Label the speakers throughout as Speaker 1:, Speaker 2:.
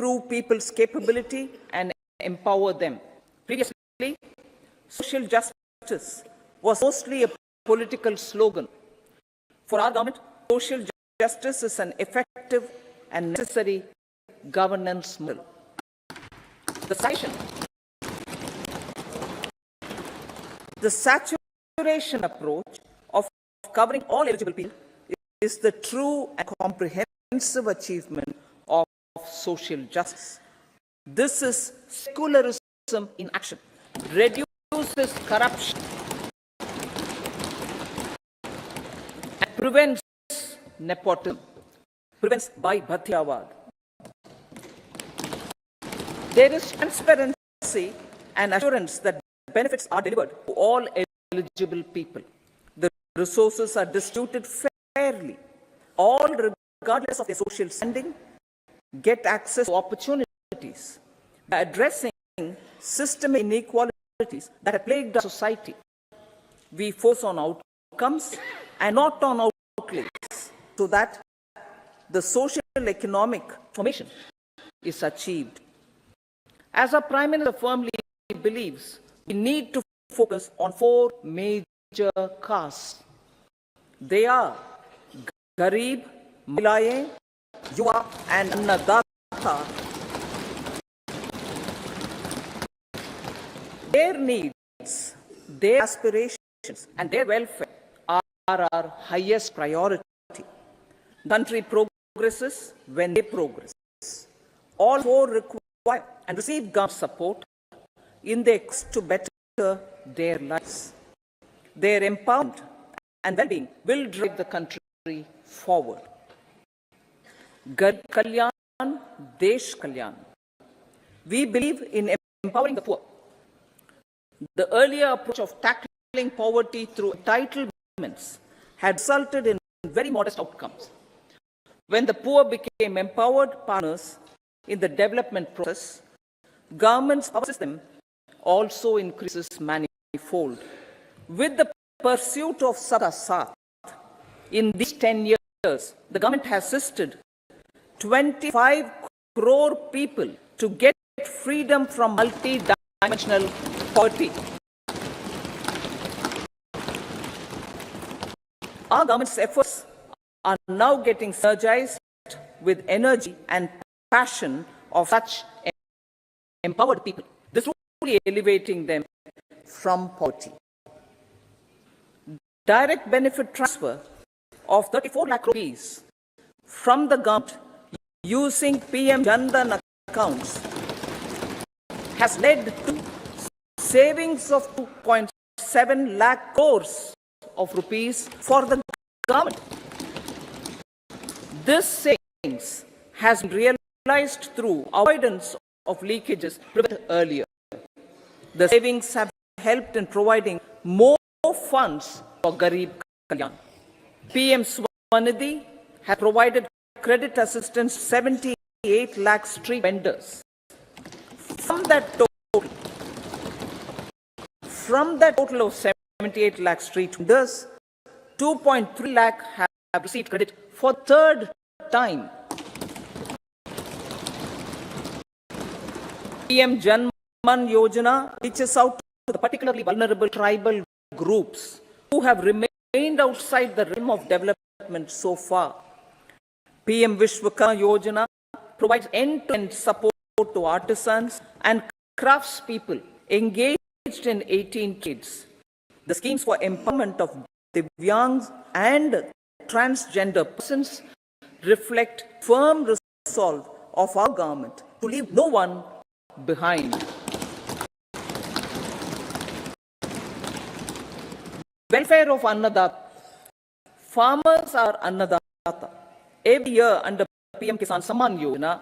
Speaker 1: improve people's capability and empower them. Previously, social justice was mostly a political slogan. For our government, social justice is an effective and necessary governance model. The saturation approach of covering all eligible people is the true and comprehensive achievement of social justice. This is secularism in action, reduces corruption, and prevents nepotism, prevents Bhatyavad. There is transparency and assurance that benefits are delivered to all eligible people. The resources are distributed fairly. All, regardless of their social standing, get access to opportunities. By addressing systemic inequalities that have plagued our society, we focus on outcomes and not on outlays, so that the social economic formation is achieved. As our Prime Minister firmly believes, we need to focus on 4 major castes. They are Garib, Milaye, Yuva, and Annadata. Their needs, their aspirations, and their welfare are our highest priority. The country progresses when they progress. All 4 require and receive government support in their quest to better their lives. Their empowerment and well-being will drive the country forward. Garib Kalyan, Desh Kalyan. We believe in empowering the poor. The earlier approach of tackling poverty through entitlements had resulted in very modest outcomes. When the poor became empowered partners in the development process, government's power system also increases manifold. With the pursuit of Sabka Saath, in these 10 years, the government has assisted 25 crore people to get freedom from multi-dimensional poverty. Our government's efforts are now getting synergized with energy and passion of such empowered people. This is truly elevating them from poverty. Direct benefit transfer of 34 lakh rupees from the government using PM Jan Dhan accounts has led to savings of 2.7 lakh crores of rupees for the government. This savings has been realized through avoidance of leakages prevented earlier. The savings have helped in providing more funds for Garib Kalyan. PM Swanidhi has provided credit assistance to 78 lakh street vendors. From that total of 78 lakh street vendors, 2.3 lakh have received credit for third time. PM Jan Man Yojana reaches out to the particularly vulnerable tribal groups who have remained outside the realm of development so far. PM Vishwakarma Yojana provides end-to-end support to artisans and craftspeople engaged in 18 trades. The schemes for empowerment of Divyangs and transgender persons reflect firm resolve of our government to leave no one behind. Welfare of Annadata. Farmers are Annadata. Every year under PM Kisan Samman Yojana,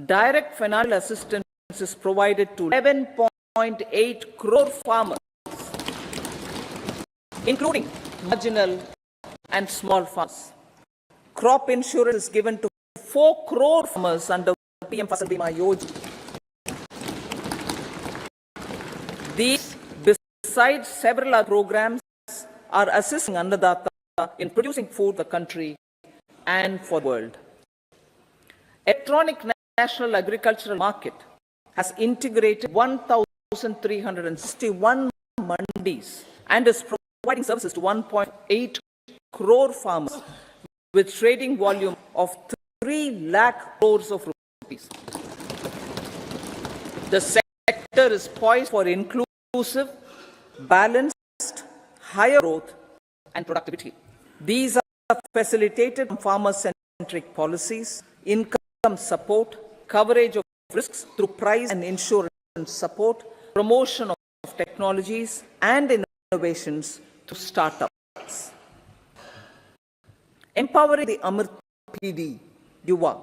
Speaker 1: direct financial assistance is provided to 11.8 crore farmers, including marginal and small farmers. Crop insurance is given to 4 crore farmers under PM Fasal Bima Yojana. These, besides several other programs, are assisting Annadata in producing food for the country and for the world. Electronic international agricultural market has integrated 1,361 mandis and is providing services to 1.8 crore farmers with trading volume of 3 lakh crores of rupees. The sector is poised for inclusive, balanced, higher growth and productivity. These are facilitated from farmer-centric policies, income support, coverage of risks through price and insurance support, promotion of technologies and innovations through startups. Empowering the Amrit PD, Yuva.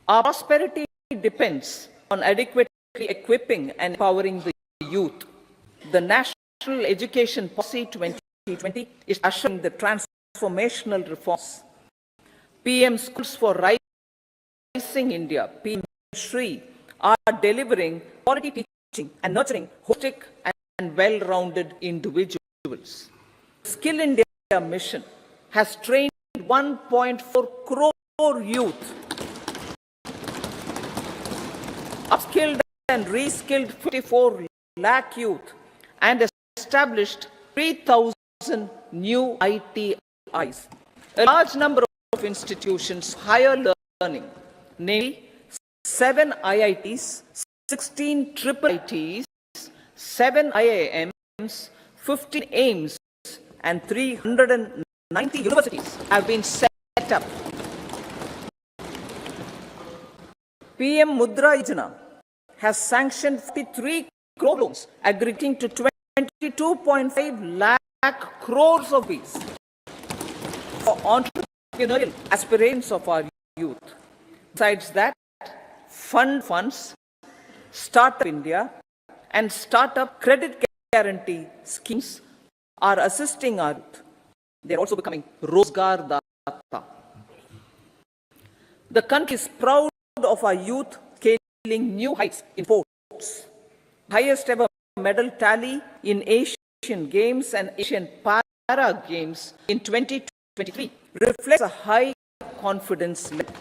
Speaker 1: Our prosperity depends on adequately equipping and empowering the youth. The National Education Policy 2020 is ushering the transformational reforms. PM Schools for Rising India, PM Shri, are delivering quality teaching and nurturing holistic and well-rounded individuals. Skill India mission has trained 1.4 crore youth, upskilled and reskilled 54 lakh youth, and established 3,000 new ITIs. A large number of institutions higher learning, namely 7 IITs, 16 triple ITs, 7 IIMs, 15 AIMS, and 390 universities have been set up. PM Mudra Yojana has sanctioned 53 crore loans aggregating to 22.5 lakh crores of rupees for entrepreneurial aspirations of our youth. Besides that, funds, Startup India, and startup credit guarantee schemes are assisting our youth. They are also becoming Rozgar Data. The country is proud of our youth scaling new heights in sports. Highest ever medal tally in Asian Games and Asian Para Games in 2023 reflects a high confidence level.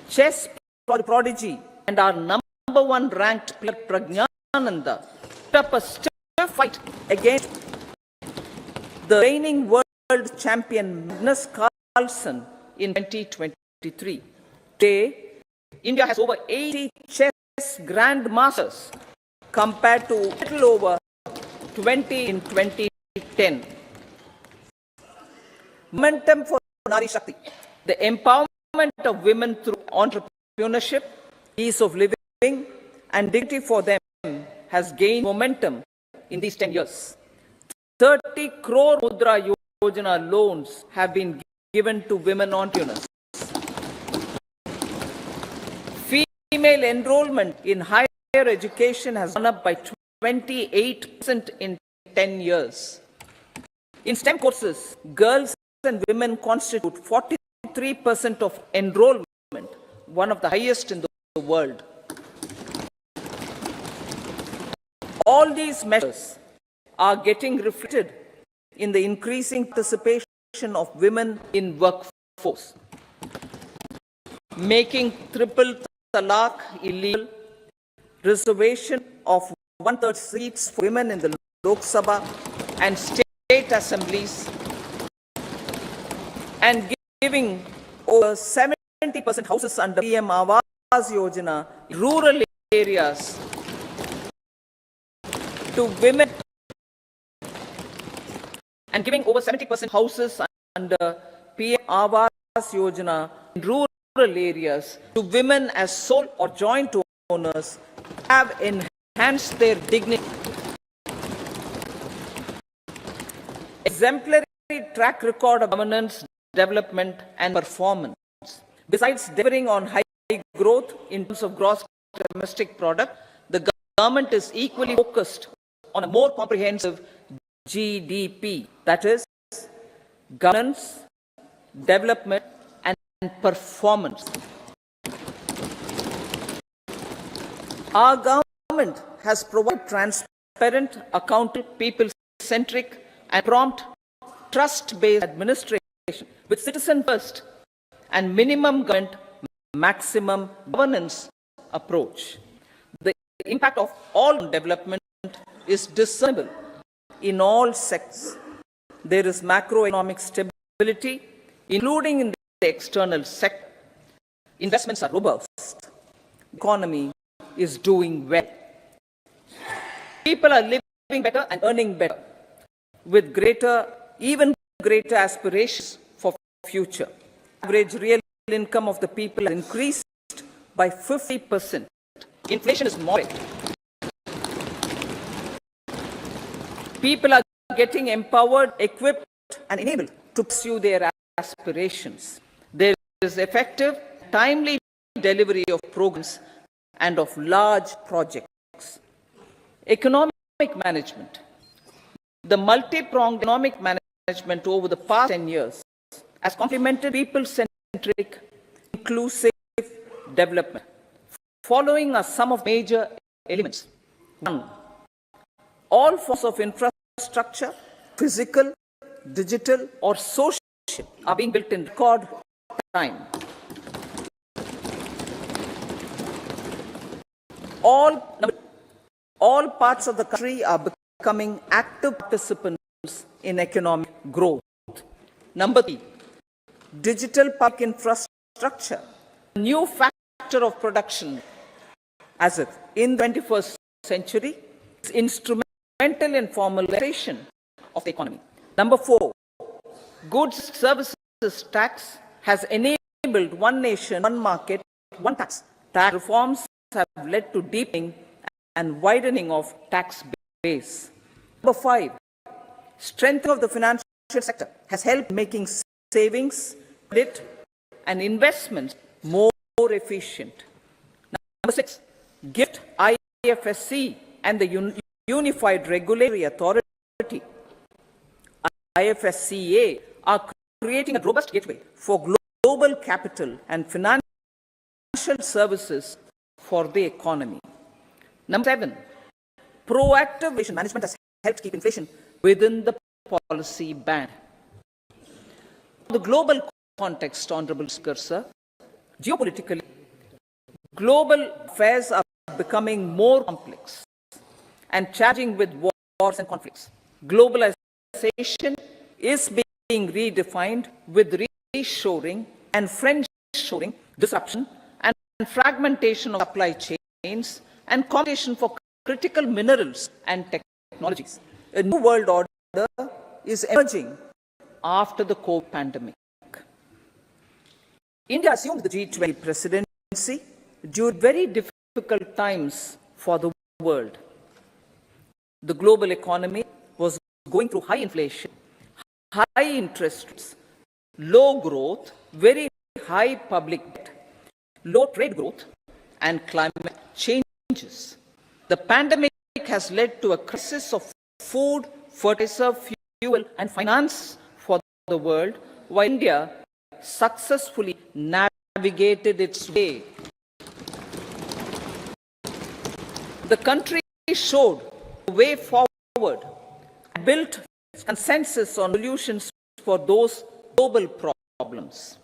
Speaker 1: Chess prodigy and our number 1 ranked player Pragyananda put up a stiff fight against the reigning world champion Magnus Carlsen in 2023. Today, India has over 80 chess grandmasters compared to a little over 20 in 2010. Momentum for Nari Shakti, the empowerment of women through entrepreneurship, ease of living, and dignity for them has gained momentum in these 10 years. 30 crore Mudra Yojana loans have been given to women entrepreneurs. Female enrollment in higher education has gone up by 28% in 10 years. In STEM courses, girls and women constitute 43% of enrollment, one of the highest in the world. All these measures are getting reflected in the increasing participation of women in workforce, making triple talaq illegal, reservation of 1/3 seats for women in the Lok Sabha and state assemblies, and giving over 70% houses under PM Awas Yojana in rural areas to women, and giving over 70% houses under PM Awas Yojana in rural areas to women as sole or joint owners have enhanced their dignity. Exemplary track record of governance, development and performance. Besides delivering on high growth in terms of gross domestic product, the government is equally focused on a more comprehensive GDP, that is, governance, development and performance. Our government has provided transparent, accountable, people-centric and prompt, trust-based administration with citizen first and minimum government, maximum governance approach. The impact of all development is discernible in all sectors. There is macroeconomic stability, including in the external sector. Investments are robust. The economy is doing well. People are living better and earning better, with even greater aspirations for future. Average real income of the people has increased by 50%. Inflation is moderate. People are getting empowered, equipped, and enabled to pursue their aspirations. There is effective, timely delivery of programs and of large projects. Economic management. The multi-pronged economic management over the past 10 years has complemented people-centric, inclusive development. Following are some of major elements. 1. All forms of infrastructure, physical, digital, or social, are being built in record time. All parts of the country are becoming active participants in economic growth. Number 3, digital public infrastructure, a new factor of production, as if in the 21st century, is instrumental in formalization of the economy. Number 4, goods services tax has enabled one nation, one market, one tax. Tax reforms have led to deepening and widening of tax base. Number 5, strength of the financial sector has helped making savings, credit, and investments more efficient. Number 6, GIFT, IFSC, and the Unified Regulatory Authority, IFSCA, are creating a robust gateway for global capital and financial services for the economy. Number 7, proactive inflation management has helped keep inflation within the policy band. The global context, Honorable Speaker, sir, geopolitically, global affairs are becoming more complex and challenging with wars and conflicts. Globalization is being redefined with reshoring and friendshoring, disruption and fragmentation of supply chains and competition for critical minerals and technologies. A new world order is emerging after the COVID pandemic. India assumed the G20 presidency during very difficult times for the world. The global economy was going through high inflation, high interest rates, low growth, very high public debt, low trade growth, and climate changes. The pandemic has led to a crisis of food, fertilizer, fuel, and finance for the world, while India successfully navigated its way. The country showed the way forward and built consensus on solutions for those global problems.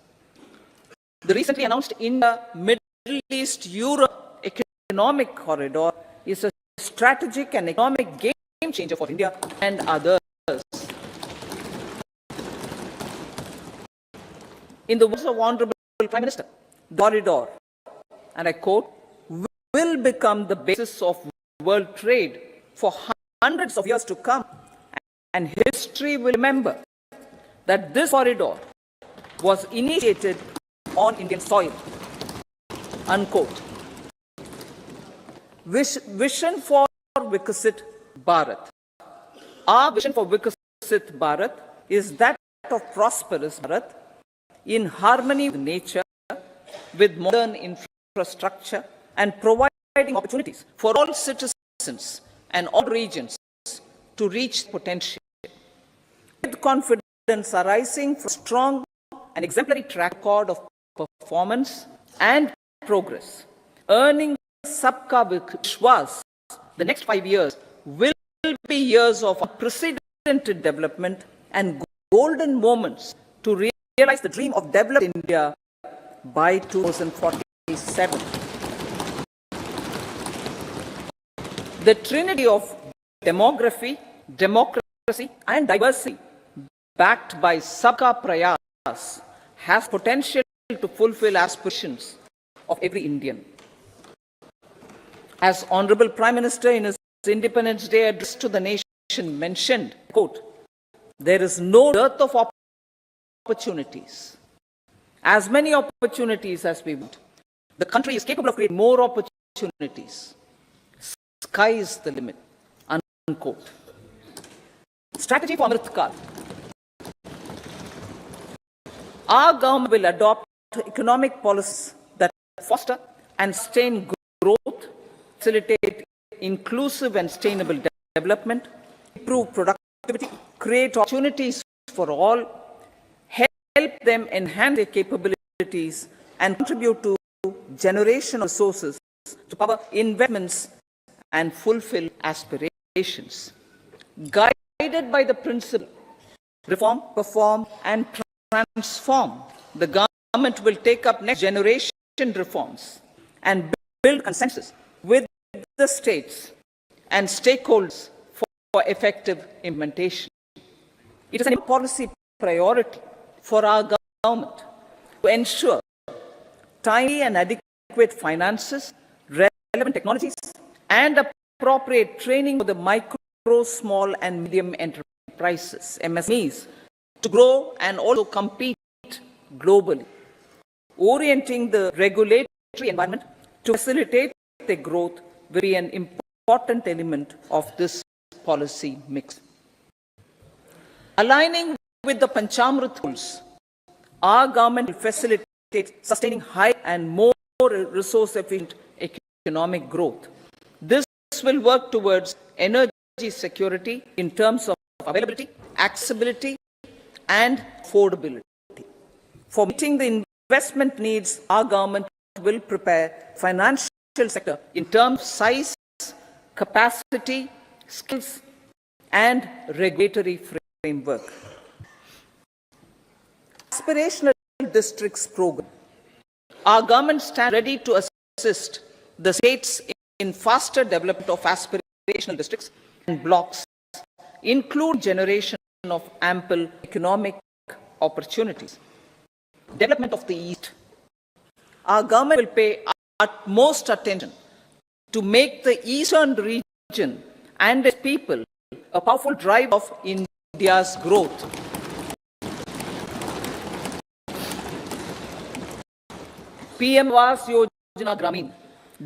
Speaker 1: The recently announced India-Middle East-Europe Economic Corridor is a strategic and economic game changer for India and others. In the words of Honorable Prime Minister, the corridor, and I quote, will become the basis of world trade for hundreds of years to come, and history will remember that this corridor was initiated on Indian soil. Unquote. Vision for Vikasit Bharat. Our vision for Vikasit Bharat is that of prosperous Bharat in harmony with nature, with modern infrastructure, and providing opportunities for all citizens and all regions to reach potential. With confidence arising from strong and exemplary track record of performance and progress, earning Sabka Vishwas, the next 5 years will be years of unprecedented development and golden moments to realize the dream of developed India by 2047. The trinity of demography, democracy, and diversity, backed by Sabka Prayas, has potential to fulfill aspirations of every Indian. As Honorable Prime Minister in his Independence Day address to the nation mentioned, quote, "There is no dearth of opportunities. As many opportunities as we want. The country is capable of creating more opportunities. Sky is the limit." Unquote. Strategy for Amrit Kal. Our government will adopt economic policies that foster and sustain growth, facilitate inclusive and sustainable development, improve productivity, create opportunities for all, help them enhance their capabilities, and contribute to generation of resources to power investments and fulfill aspirations. Guided by the principle, reform, perform, and transform, the government will take up next generation reforms and build consensus with the states and stakeholders for effective implementation. It is an policy priority for our government to ensure timely and adequate finances, relevant technologies, and appropriate training for the micro, small, and medium enterprises, MSMEs, to grow and also compete globally, orienting the regulatory environment to facilitate their growth will be an important element of this policy mix. Aligning with the Panchamrit rules, our government will facilitate sustaining high and more resource-efficient economic growth. This will work towards energy security in terms of availability, accessibility, and affordability. For meeting the investment needs, our government will prepare financial sector in terms of size, capacity, skills, and regulatory framework. Aspirational Districts Program. Our government stands ready to assist the states in faster development of aspirational districts and blocks, include generation of ample economic opportunities. Development of the East. Our government will pay utmost attention to make the Eastern region and its people a powerful driver of India's growth. PM Awas Yojana Gramin.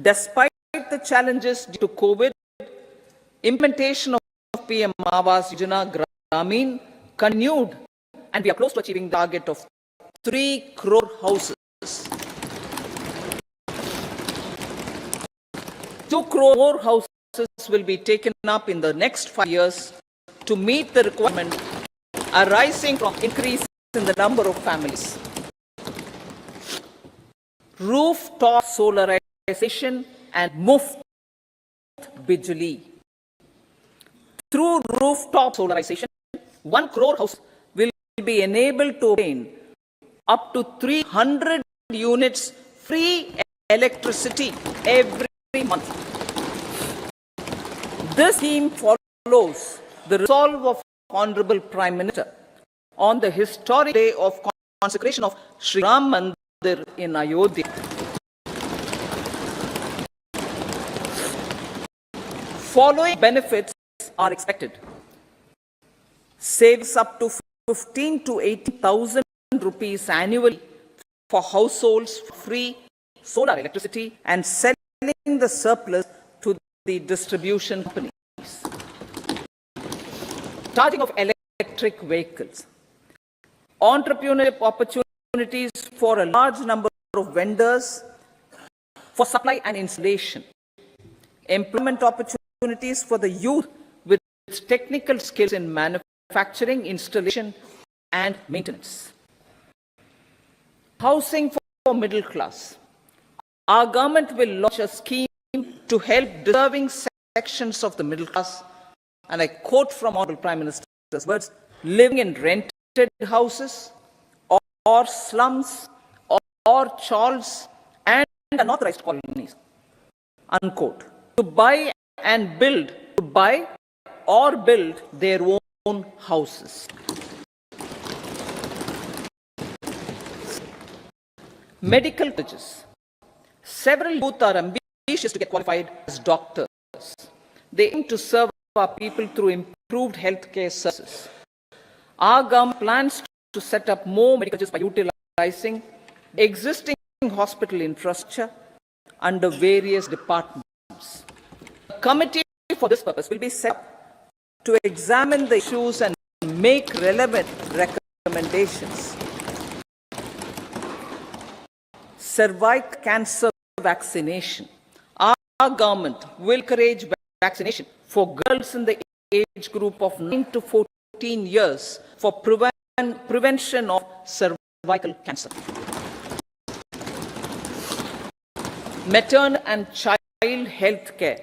Speaker 1: Despite the challenges due to COVID, implementation of PM Awas Yojana Gramin continued, and we are close to achieving the target of 3 crore houses. 2 crore more houses will be taken up in the next 5 years to meet the requirement arising from increase in the number of families. Rooftop solarization and Muft Bijli. Through rooftop solarization, 1 crore houses will be enabled to obtain up to 300 units free electricity every month. This scheme follows the resolve of Honorable Prime Minister on the historic day of consecration of Sri Ram Mandir in Ayodhya. Following benefits are expected: saves up to 15 to 80,000 rupees annually for households free solar electricity and selling the surplus to the distribution companies. Charging of electric vehicles. Entrepreneurship opportunities for a large number of vendors for supply and installation. Employment opportunities for the youth with technical skills in manufacturing, installation, and maintenance. Housing for middle class. Our government will launch a scheme to help deserving sections of the middle class, and I quote from Honorable Prime Minister's words, living in rented houses or slums or chawls and unauthorized colonies, unquote, to buy or build their own houses. Medical colleges. Several youth are ambitious to get qualified as doctors. They aim to serve our people through improved healthcare services. Our government plans to set up more medical colleges by utilizing existing hospital infrastructure under various departments. A committee for this purpose will be set up to examine the issues and make relevant recommendations. Cervical cancer vaccination. Our government will encourage vaccination for girls in the age group of 9 to 14 years for prevention of cervical cancer. Maternal and child health care.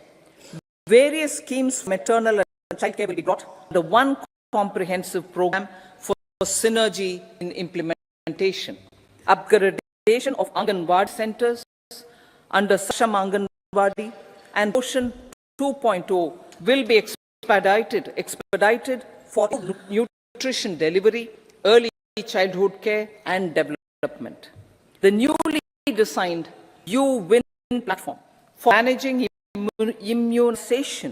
Speaker 1: Various schemes for maternal and child care will be brought under one comprehensive program for synergy in implementation. Upgradation of Anganwadi centers under Saksham Anganwadi and Ocean 2.0 will be expedited for nutrition delivery, early childhood care and development. The newly designed U-Win platform for managing immunization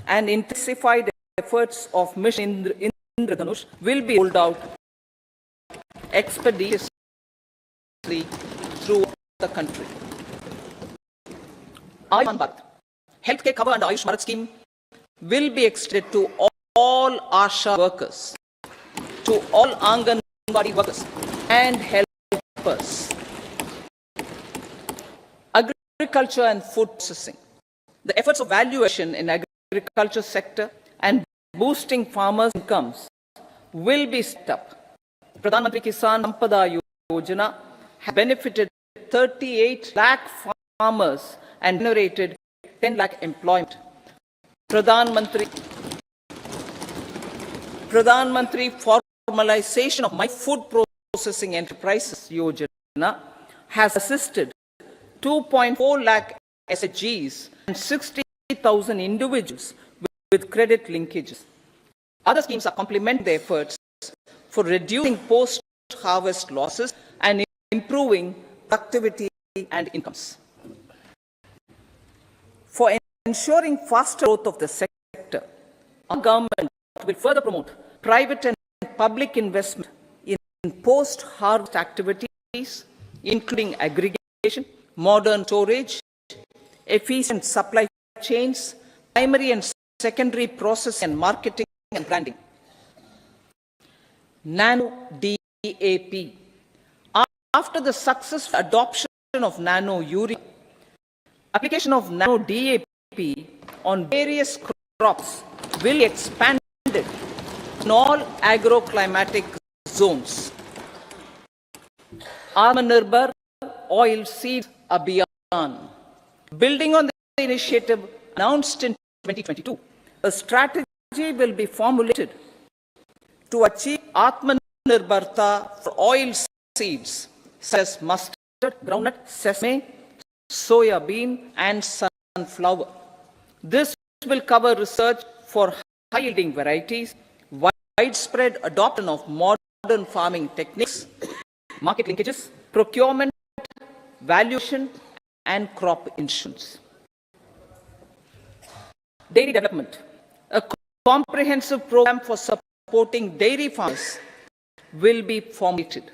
Speaker 1: and intensified efforts of Mission Indradhanush will be rolled out expeditiously throughout the country. Ayushman Bharat. Healthcare cover under Ayushman Bharat scheme will be extended to all ASHA workers, to all Anganwadi workers and helpers. Agriculture and food processing. The efforts of value addition in agriculture sector and boosting farmers' incomes will be set up. Pradhan Mantri Kisan Sampada Yojana has benefited 38 lakh farmers and generated 10 lakh employment. Pradhan Mantri formalization of my food processing enterprises Yojana has assisted 2.4 lakh SHGs and 60,000 individuals with credit linkages. Other schemes are complementing the efforts for reducing post-harvest losses and improving productivity and incomes. For ensuring faster growth of the sector, our government will further promote private and public investment in post-harvest activities, including aggregation, modern storage, efficient supply chains, primary and secondary processing and marketing and branding. Nano DAP. After the successful adoption of nano urea, application of nano DAP on various crops will be expanded in all agroclimatic zones. Atmanirbhar Oil Seed Abhiyan. Building on the initiative announced in 2022, a strategy will be formulated to achieve Atmanirbharta for oil seeds such as mustard, groundnut, sesame, soya bean and sunflower. This will cover research for high-yielding varieties, widespread adoption of modern farming techniques, market linkages, procurement, valuation and crop insurance. Dairy development. A comprehensive program for supporting dairy farmers will be formulated.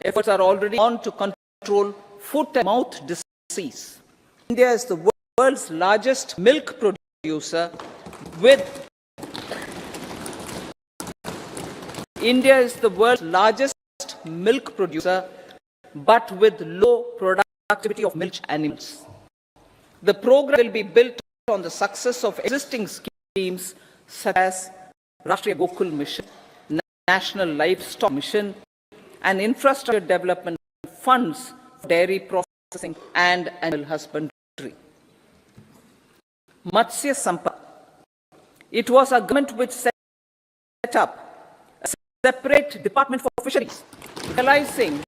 Speaker 1: Efforts are already on to control foot and mouth disease. India is the world's largest milk producer with but with low productivity of milk animals. The program will be built on the success of existing schemes such as Rashtriya Gokul Mission, National Livestock Mission, and infrastructure development funds for dairy processing and animal husbandry. Matsya Sampada. It was a government which set up a separate department for fisheries realizing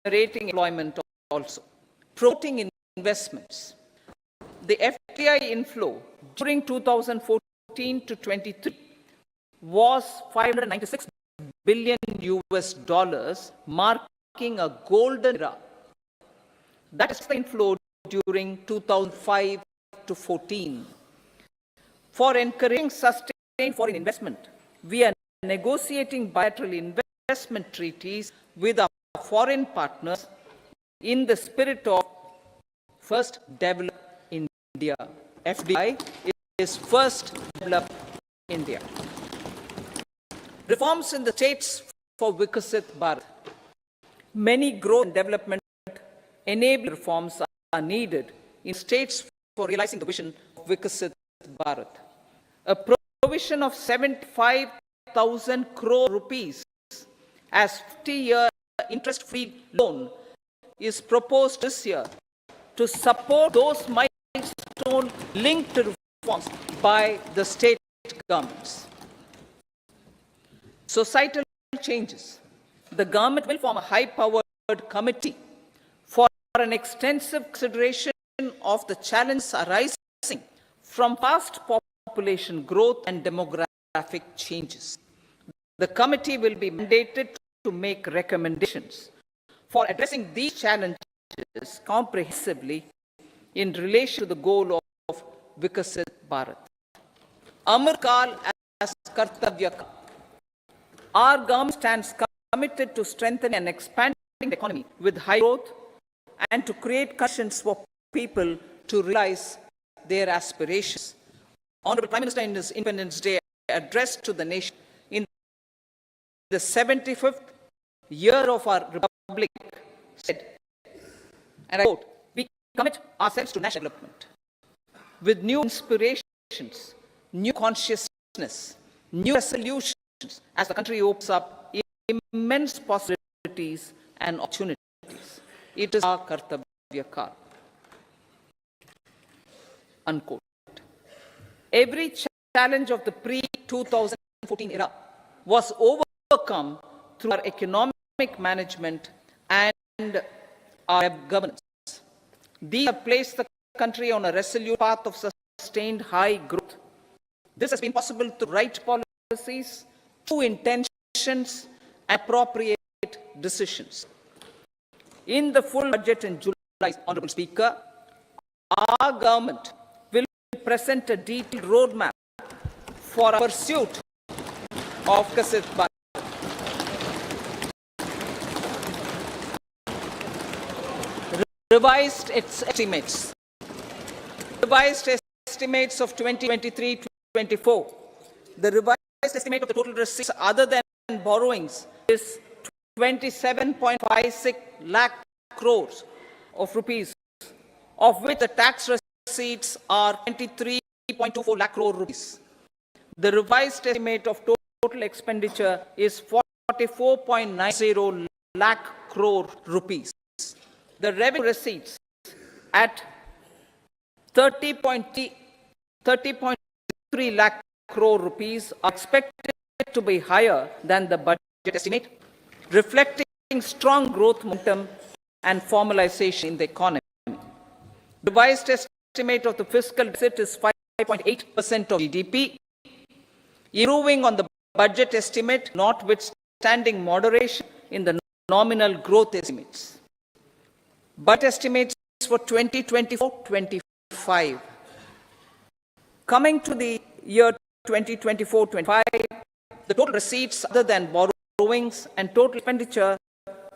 Speaker 1: generating employment also, promoting investments. The FDI inflow during 2014 to 23 was $596 billion US dollars, marking a golden era. That is the inflow during 2005 to 14. For encouraging sustained foreign investment, we are negotiating bilateral investment treaties with our foreign partners in the spirit of First Develop India. FDI is First Develop India. Reforms in the states for Vikasit Bharat. Many growth and development enabling reforms are needed in states for realizing the vision of Vikasit Bharat. A provision of 75,000 crore rupees as 50-year interest-free loan is proposed this year to support those milestones linked to reforms by the state governments. Societal changes. The government will form a high-powered committee for an extensive consideration of the challenges arising from fast population growth and demographic changes. The committee will be mandated to make recommendations for addressing these challenges comprehensively in relation to the goal of Vikasit Bharat. Amar Kal as Kartavya Kal. Our government stands committed to strengthening and expanding the economy with high growth and to create conditions for people to realize their aspirations. Honorable Prime Minister in his Independence Day address to the nation in the 75th year of our Republic said, and I quote, "We commit ourselves to national development with new inspirations, new consciousness, new resolutions as the country opens up immense possibilities and opportunities. It is our Kartavya Kal." Unquote. Every challenge of the pre-2014 era was overcome through our economic management and our governance. These have placed the country on a resolute path of sustained high growth. This has been possible through right policies, true intentions, appropriate decisions. In the full budget in July, Honorable Speaker, our government will present a detailed roadmap for our pursuit of Vikasit Bharat. Revised estimates. Revised estimates of 2023-24. The revised estimate of the total receipts other than borrowings is 27.56 lakh crores of rupees, of which the tax receipts are 23.24 lakh crore rupees. The revised estimate of total expenditure is 44.90 lakh crore rupees. The revenue receipts at 30.3 lakh crore rupees are expected to be higher than the budget estimate, reflecting strong growth momentum and formalization in the economy. The revised estimate of the fiscal deficit is 5.8% of GDP, improving on the budget estimate, notwithstanding moderation in the nominal growth estimates. Budget estimates for 2024-25. Coming to the year 2024-25, the total receipts other than borrowings and total expenditure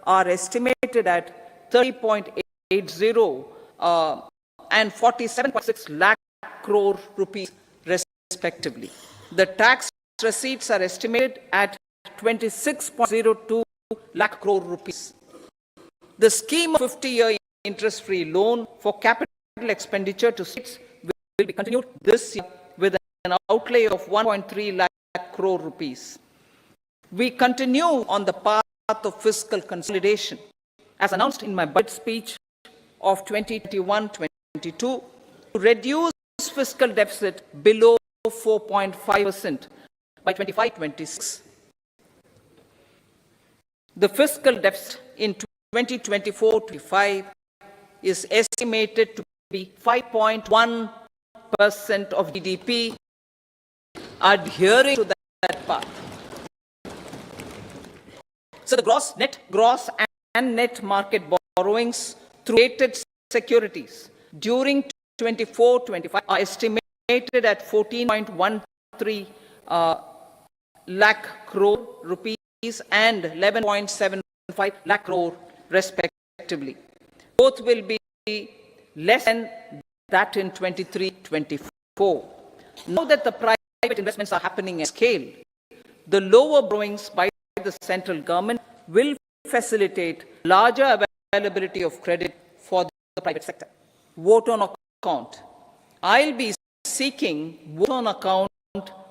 Speaker 1: are estimated at 30.80 and 47.6 lakh crore rupees respectively. The tax receipts are estimated at 26.02 lakh crore rupees. The scheme of 50-year interest-free loan for capital expenditure to states will be continued this year with an outlay of 1.3 lakh crore rupees. We continue on the path of fiscal consolidation, as announced in my budget speech of 2021-22, to reduce fiscal deficit below 4.5% by 25-26. The fiscal deficit in 2024-25 is estimated to be 5.1% of GDP, adhering to that path. So the gross and net market borrowings through rated securities during 24-25 are estimated at 14.13 lakh crore rupees and 11.75 lakh crore respectively. Both will be less than that in 23-24. Now that the private investments are happening at scale, the lower borrowings by the central government will facilitate larger availability of credit for the private sector. Vote on account. I'll be seeking vote on account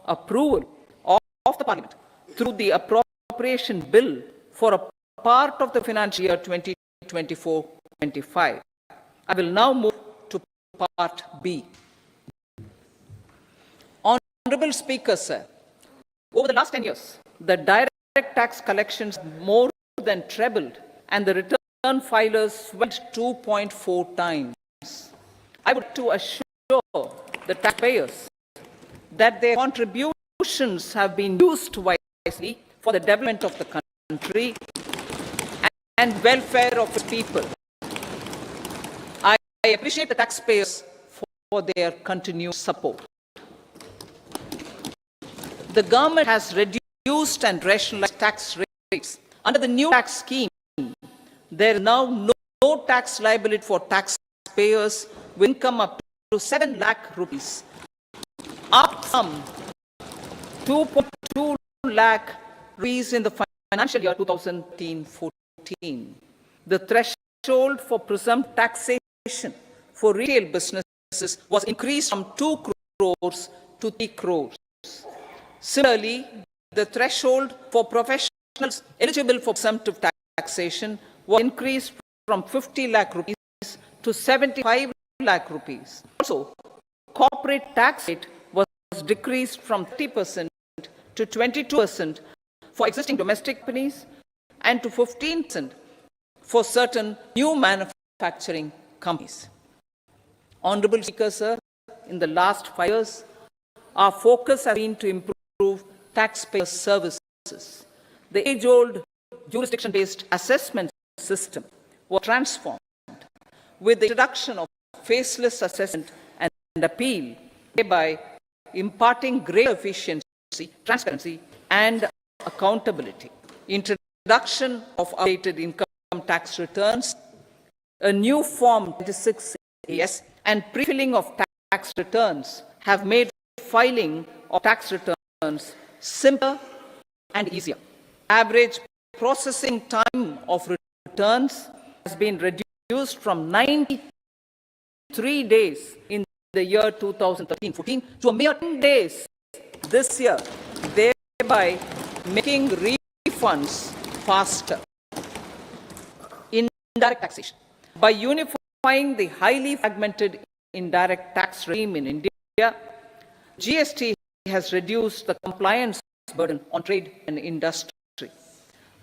Speaker 1: approval of the Parliament through the appropriation bill for a part of the financial year 2024-25. I will now move to Part B. Honorable Speaker, sir, over the last 10 years, the direct tax collections more than trebled and the return filers went 2.4 times. I would to assure the taxpayers that their contributions have been used wisely for the development of the country and welfare of its people. I appreciate the taxpayers for their continued support. The government has reduced and rationalized tax rates. Under the new tax scheme, there is now no tax liability for taxpayers with income up to 7 lakh rupees, up from 2.2 lakh rupees in the financial year 2013-14. The threshold for presumptive taxation for retail businesses was increased from 2 crores to 3 crores. Similarly, the threshold for professionals eligible for presumptive taxation was increased from 50 lakh rupees to 75 lakh rupees. Also, corporate tax rate was decreased from 30% to 22% for existing domestic companies and to 15% for certain new manufacturing companies. Honorable Speaker, sir, in the last 5 years, our focus has been to improve taxpayer services. The age-old jurisdiction-based assessment system was transformed with the introduction of faceless assessment and appeal, thereby imparting greater efficiency, transparency, and accountability. Introduction of updated income tax returns, a new Form 26AS, and pre-filling of tax returns have made filing of tax returns simpler and easier. Average processing time of returns has been reduced from 93 days in the year 2013-14 to a mere 10 days this year, thereby making refunds faster. Indirect taxation. By unifying the highly fragmented indirect tax regime in India, GST has reduced the compliance burden on trade and industry.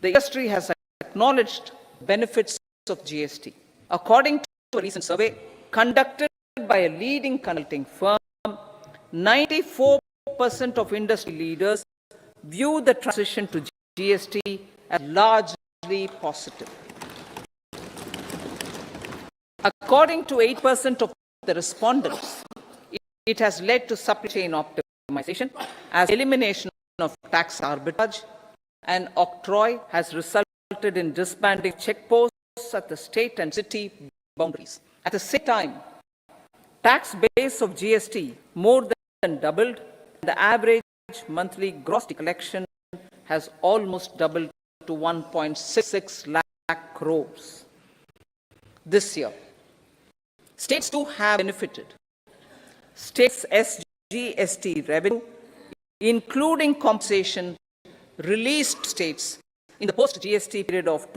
Speaker 1: The industry has acknowledged benefits of GST. According to a recent survey conducted by a leading consulting firm, 94% of industry leaders view the transition to GST as largely positive. According to 8% of the respondents, it has led to supply chain optimization as elimination of tax arbitrage, and octroi has resulted in disbanding checkposts at the state and city boundaries. At the same time, tax base of GST more than doubled, and the average monthly gross collection has almost doubled to 1.66 lakh crores this year. States too have benefited. States' SGST revenue, including compensation released states in the post-GST period of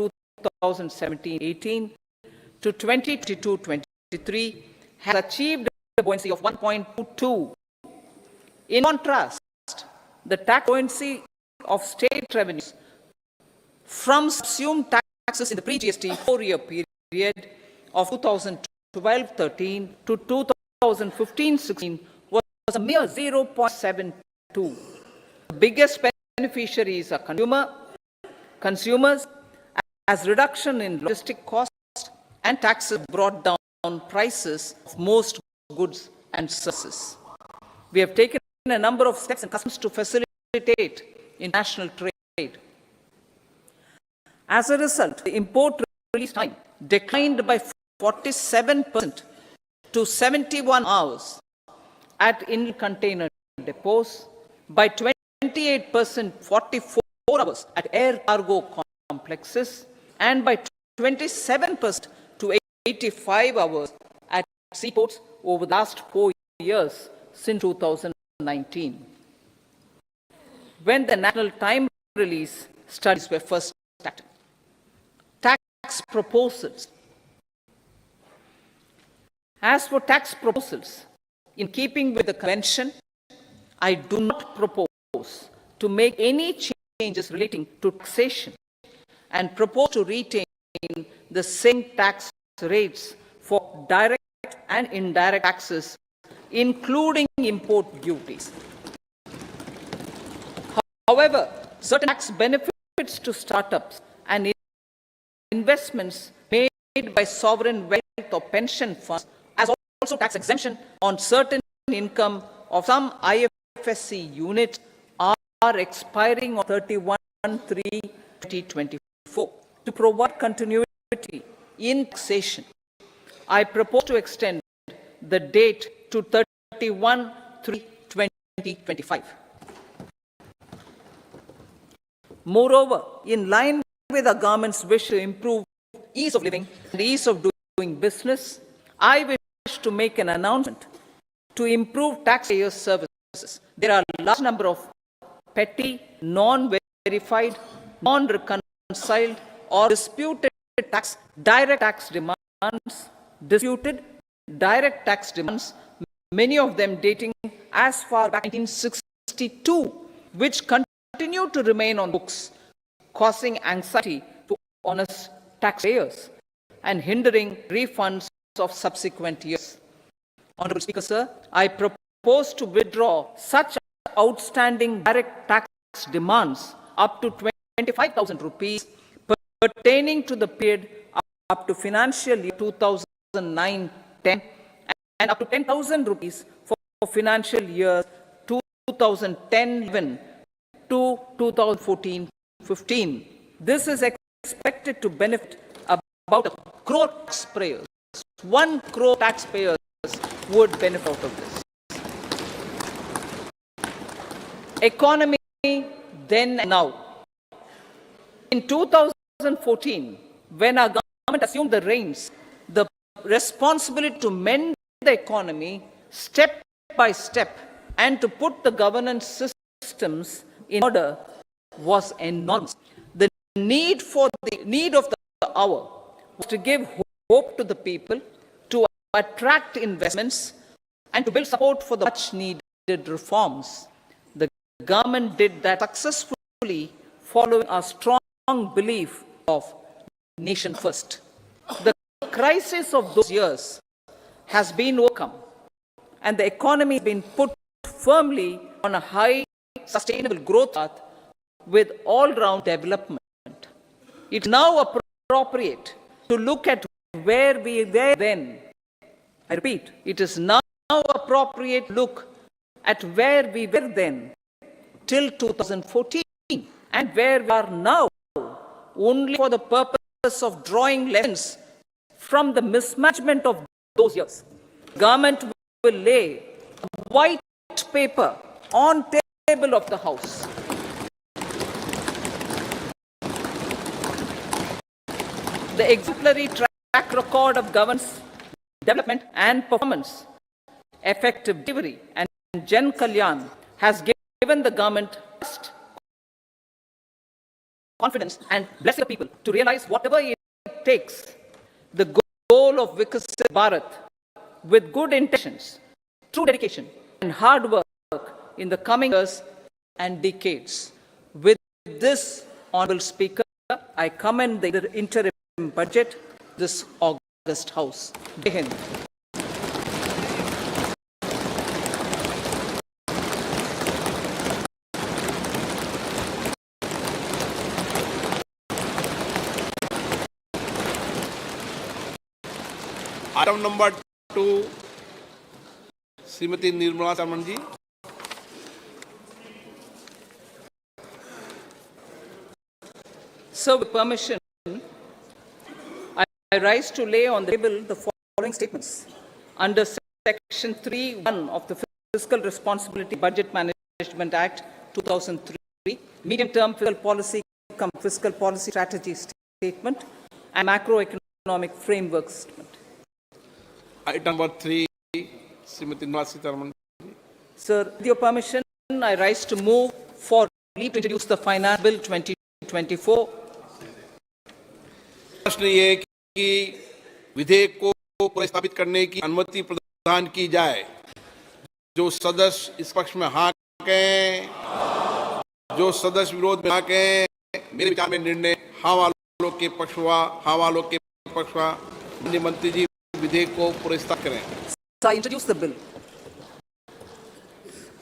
Speaker 1: 2017-18 to 2022-23, has achieved a buoyancy of 1.22. In contrast, the tax buoyancy of state revenues from subsumed tax taxes in the pre-GST 4-year period of 2012-13 to 2015-16 was a mere 0.72. The biggest beneficiaries are consumers, as reduction in logistic costs and taxes brought down prices of most goods and services. We have taken a number of steps in customs to facilitate international trade. As a result, the import release time declined by 47% to 71 hours at inland container depots, by 28%, 44 hours at air cargo complexes, and by 27% to 85 hours at seaports over the last 4 years since 2019, when the national time release studies were first started. Tax proposals. As for tax proposals, in keeping with the convention, I do not propose to make any changes relating to taxation and propose to retain the same tax rates for direct and indirect taxes, including import duties. However, certain tax benefits to startups and investments made by sovereign wealth or pension funds, as also tax exemption on certain income of some IFSC units, are expiring on 31/3/2024. To provide continuity in taxation, I propose to extend the date to 31/3/2025. Moreover, in line with the government's wish to improve ease of living and ease of doing business, I wish to make an announcement to improve taxpayer services. There are a large number of petty, non-verified, non-reconciled, or disputed direct tax demands, many of them dating as far back as 1962, which continue to remain on books, causing anxiety to honest taxpayers and hindering refunds of subsequent years. Honorable Speaker, sir, I propose to withdraw such outstanding direct tax demands up to 25,000 rupees pertaining to the period up to financial year 2009-10 and up to 10,000 rupees for financial year 2010-11 to 2014-15. This is expected to benefit about 1 crore taxpayers. 1 crore taxpayers would benefit out of this. Economy then and now. In 2014, when our government assumed the reins, the responsibility to mend the economy step by step and to put the governance systems in order was enormous. The need of the hour was to give hope to the people, to attract investments, and to build support for the much needed reforms. The government did that successfully, following a strong belief of nation first. The crisis of those years has been overcome, and the economy has been put firmly on a high, sustainable growth path with all-round development. It's now appropriate to look at where we were then. I repeat, it is now appropriate to look at where we were then till 2014 and where we are now, only for the purpose of drawing lessons from the mismanagement of those years. Government will lay a white paper on the table of the House. The exemplary track record of governance, development and performance, effective delivery and Jan Kalyan has given the government confidence and blessing the people to realize whatever it takes, the goal of Viksit Bharat, with good intentions, true dedication and hard work in the coming years and decades. With this, Honorable Speaker, I commend the interim budget this August House. Jai Hind.
Speaker 2: Item number 2 Shrimati Nirmala Sitharaman ji.
Speaker 1: So, with permission, I rise to lay on the table the following statements. Under Section 3(1) of the Fiscal Responsibility Budget Management Act 2003, medium-term fiscal policy strategy statement and macroeconomic framework statement.
Speaker 2: Item number 3 Shrimati Nirmala Sitharaman.
Speaker 1: Sir, with your permission, I rise to move for leave to introduce the Finance Bill 2024.
Speaker 2: प्रश्न ये है कि विधेयक को प्रस्तावित करने की अनुमति प्रदान की जाए। जो सदस्य इस पक्ष में हाँ कहें, जो सदस्य विरोध में हाँ कहें। मेरे विचार में निर्णय हाँ वालों के पक्ष हुआ। हाँ वालों के पक्ष हुआ। माननीय मंत्री जी विधेयक को प्रस्तावित करें।
Speaker 1: I introduce the bill.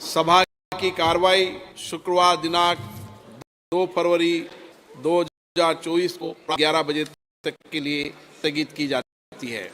Speaker 2: सभा की कार्रवाई शुक्रवार दिनांक 2 फरवरी 2024 को 11 बजे तक के लिए स्थगित की जाती है।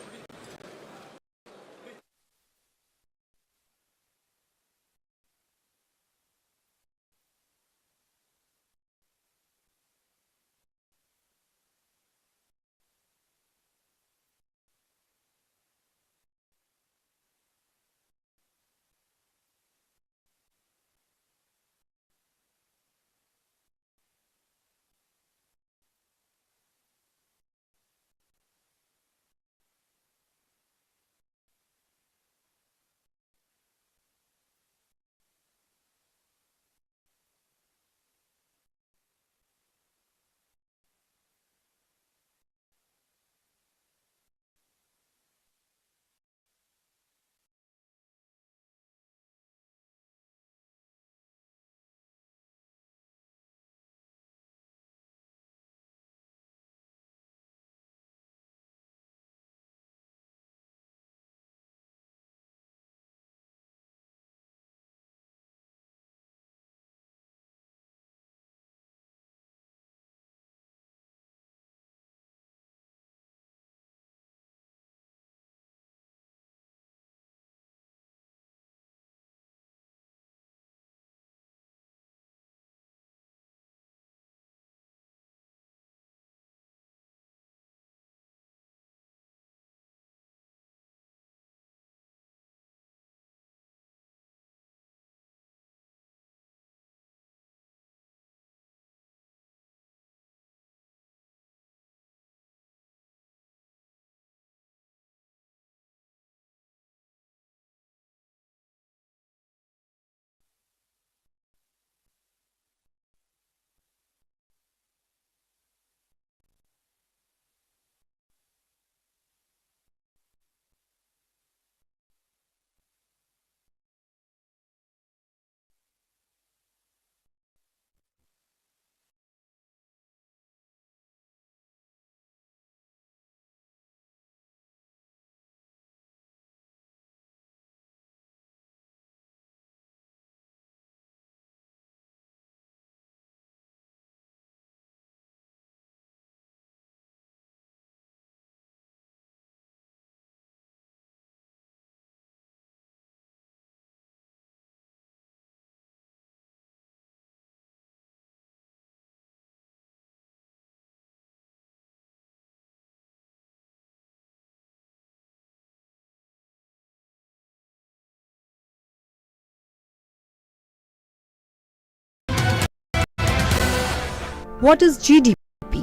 Speaker 3: What is GDP?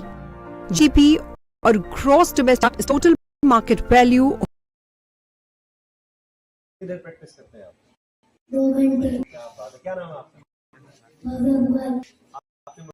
Speaker 3: GDP or gross domestic is total market value.
Speaker 4: किधर प्रैक्टिस करते हैं आप?
Speaker 5: 2 घंटे।
Speaker 4: क्या बात है, क्या नाम है आपका?
Speaker 5: भगवान